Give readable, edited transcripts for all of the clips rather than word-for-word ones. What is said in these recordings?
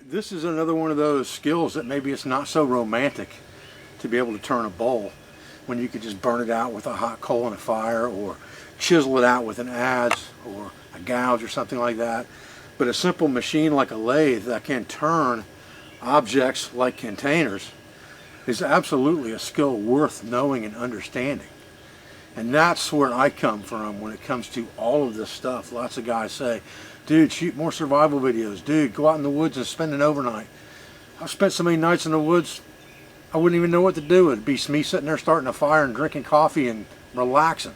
This is another one of those skills that maybe it's not so romantic to be able to turn a bowl when you could just burn it out with a hot coal in a fire, or chisel it out with an adze or a gouge or something like that. But a simple machine like a lathe that can turn objects like containers is absolutely a skill worth knowing and understanding. And that's where I come from when it comes to all of this stuff. Lots of guys say, dude, shoot more survival videos. Dude, go out in the woods and spend an overnight. I've spent so many nights in the woods, I wouldn't even know what to do. It'd be me sitting there starting a fire and drinking coffee and relaxing.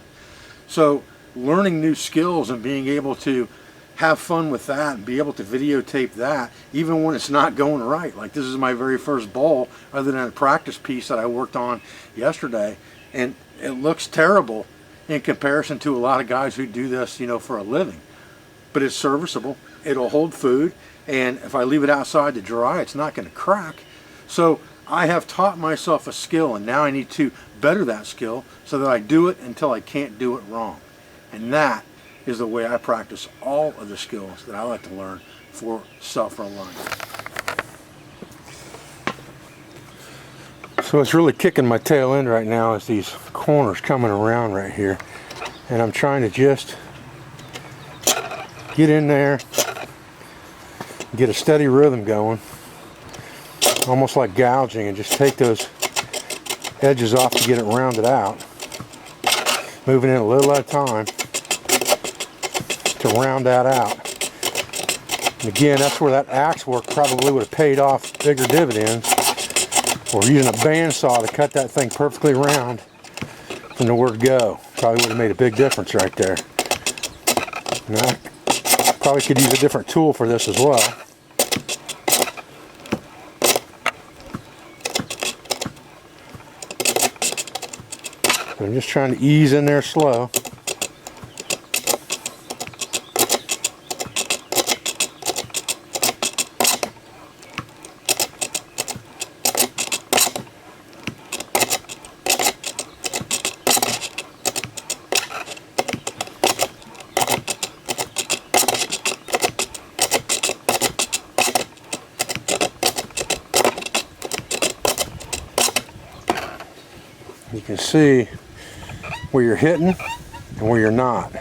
So learning new skills and being able to have fun with that and be able to videotape that even when it's not going right. Like, this is my very first bowl other than a practice piece that I worked on yesterday, and it looks terrible in comparison to a lot of guys who do this, you know, for a living. But it's serviceable. It'll hold food, and if I leave it outside to dry, it's not going to crack. So I have taught myself a skill, and now I need to better that skill so that I do it until I can't do it wrong. And that is the way I practice all of the skills that I like to learn for self-reliance. So it's really kicking my tail end right now is these corners coming around right here. And I'm trying to just get in there, get a steady rhythm going, almost like gouging, and just take those edges off to get it rounded out, moving in a little at a time to round that out. And again, that's where that axe work probably would have paid off bigger dividends, or using a bandsaw to cut that thing perfectly round from the word go. Probably would have made a big difference right there. And I probably could use a different tool for this as well. I'm just trying to ease in there slow. You can see where you're hitting and where you're not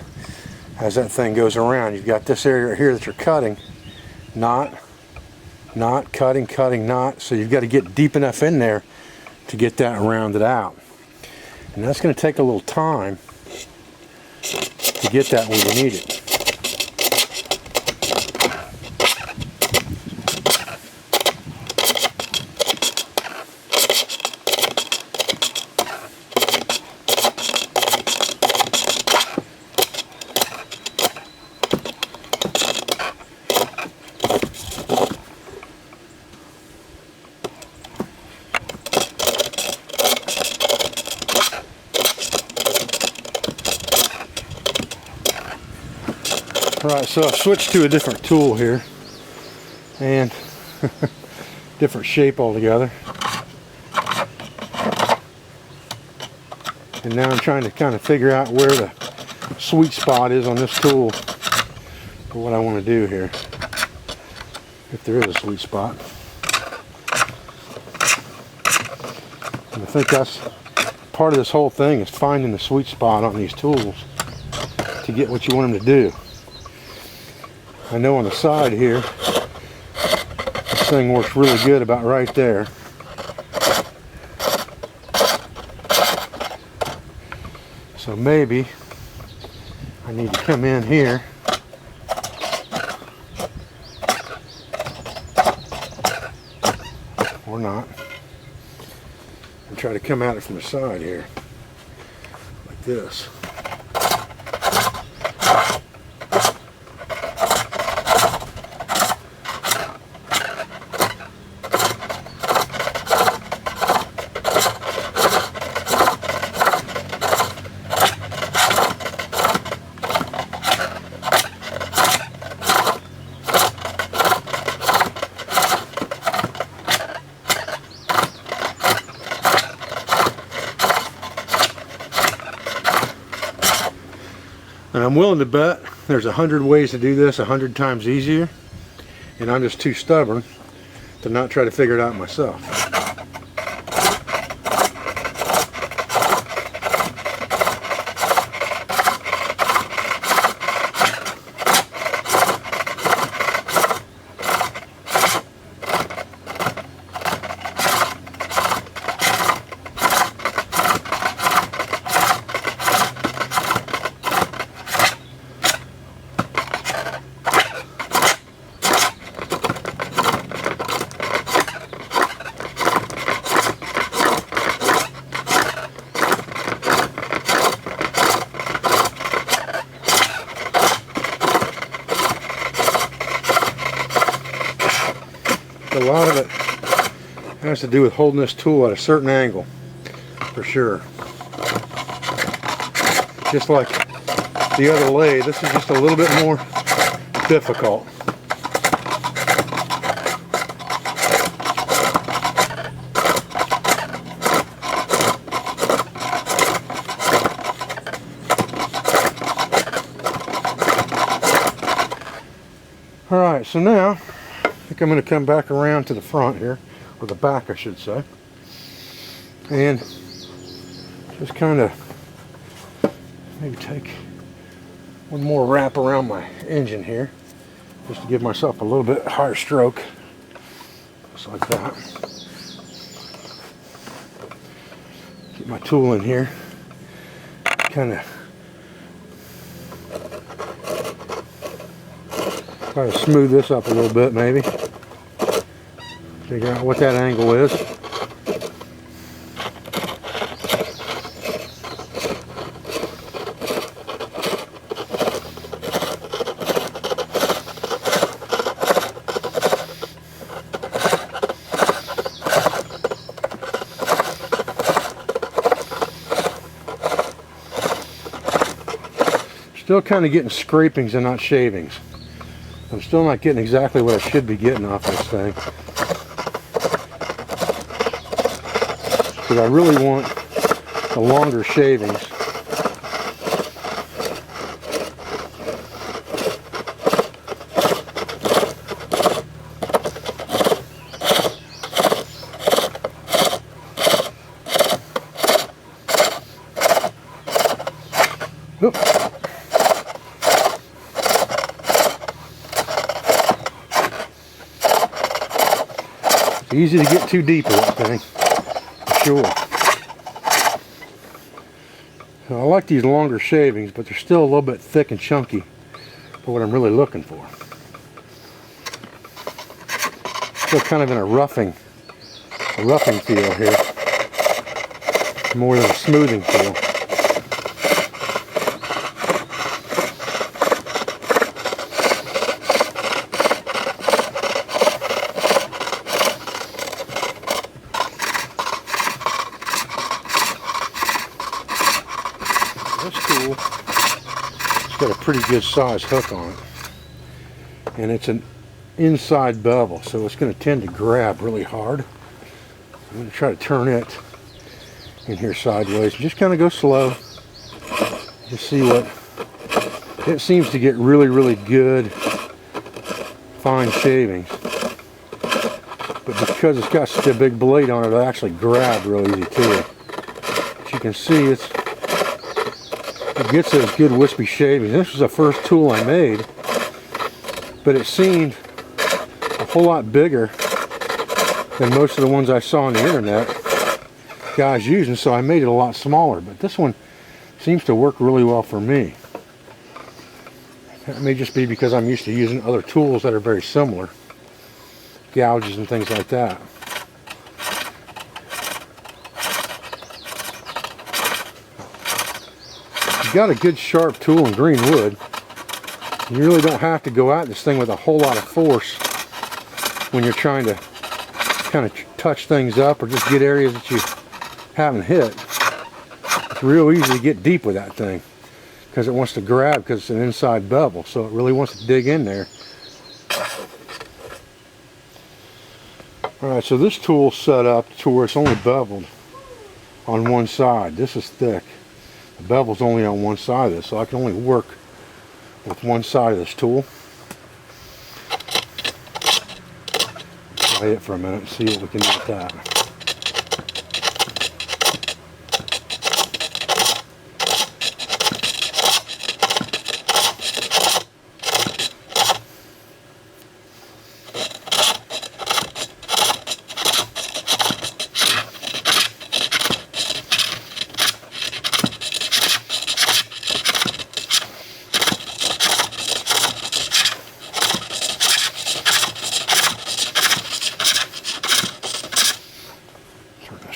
as that thing goes around. You've got this area right here that you're cutting, not cutting, not. So you've got to get deep enough in there to get that rounded out. And that's going to take a little time to get that where you need it. Right, so I've switched to a different tool here, and different shape altogether. And now I'm trying to kind of figure out where the sweet spot is on this tool for what I want to do here, if there is a sweet spot. And I think that's part of this whole thing, is finding the sweet spot on these tools to get what you want them to do. I know on the side here, this thing works really good about right there. So maybe I need to come in here or not and try to come at it from the side here like this. And I'm willing to bet there's 100 ways to do this 100 times easier, and I'm just too stubborn to not try to figure it out myself. A lot of it has to do with holding this tool at a certain angle, for sure. Just like the other lathe, this is just a little bit more difficult. Alright, so now I think I'm going to come back around to the front here, or the back I should say, and just kind of maybe take one more wrap around my engine here, just to give myself a little bit higher stroke, just like that. Get my tool in here, kind of try to smooth this up a little bit, maybe. Figure out what that angle is. Still kind of getting scrapings and not shavings. I'm still not getting exactly what I should be getting off this thing. Because I really want the longer shavings. Oop. It's easy to get too deep with that thing, for sure. I like these longer shavings, but they're still a little bit thick and chunky for what I'm really looking for. Still kind of in a roughing feel here, more than a smoothing feel. This tool, it's got a pretty good size hook on it, and it's an inside bevel, so it's going to tend to grab really hard. I'm going to try to turn it in here sideways, just kind of go slow, just see what it seems to get. Really good fine shavings, but because it's got such a big blade on it, it'll actually grab real easy too. As you can see, it gets those good wispy shavings. This was the first tool I made, but it seemed a whole lot bigger than most of the ones I saw on the internet guys using, so I made it a lot smaller. But this one seems to work really well for me. That may just be because I'm used to using other tools that are very similar, gouges and things like that. You've got a good sharp tool in green wood. You really don't have to go at this thing with a whole lot of force when you're trying to kind of touch things up or just get areas that you haven't hit. It's real easy to get deep with that thing because it wants to grab, because it's an inside bevel, so it really wants to dig in there. Alright, so this tool's set up to where it's only beveled on one side. This is thick. The bevel's only on one side of this, so I can only work with one side of this tool. lay it for a minute and see what we can do with that.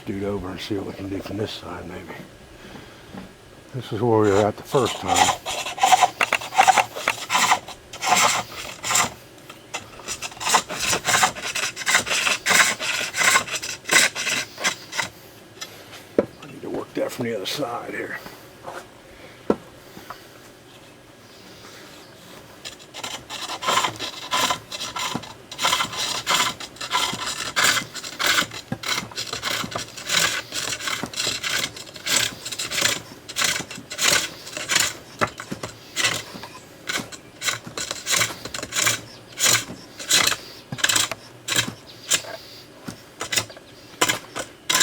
Dude over and see what we can do from this side. Maybe this is where we were at the first time. I need to work that from the other side here.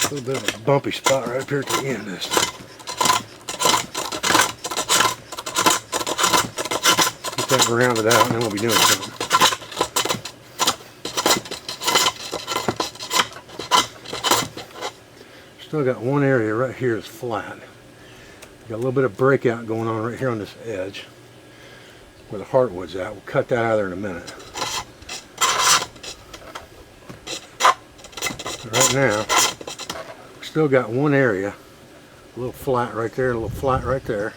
A little bit of a bumpy spot right up here at the end of this. Get that rounded out and then we'll be doing something. Still got one area right here that's flat. Got a little bit of breakout going on right here on this edge where the heartwood's at. We'll cut that out of there in a minute. Right now, still got one area, a little flat right there, a little flat right there.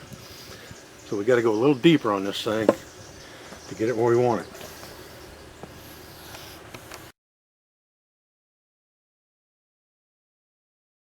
So we got to go a little deeper on this thing to get it where we want it.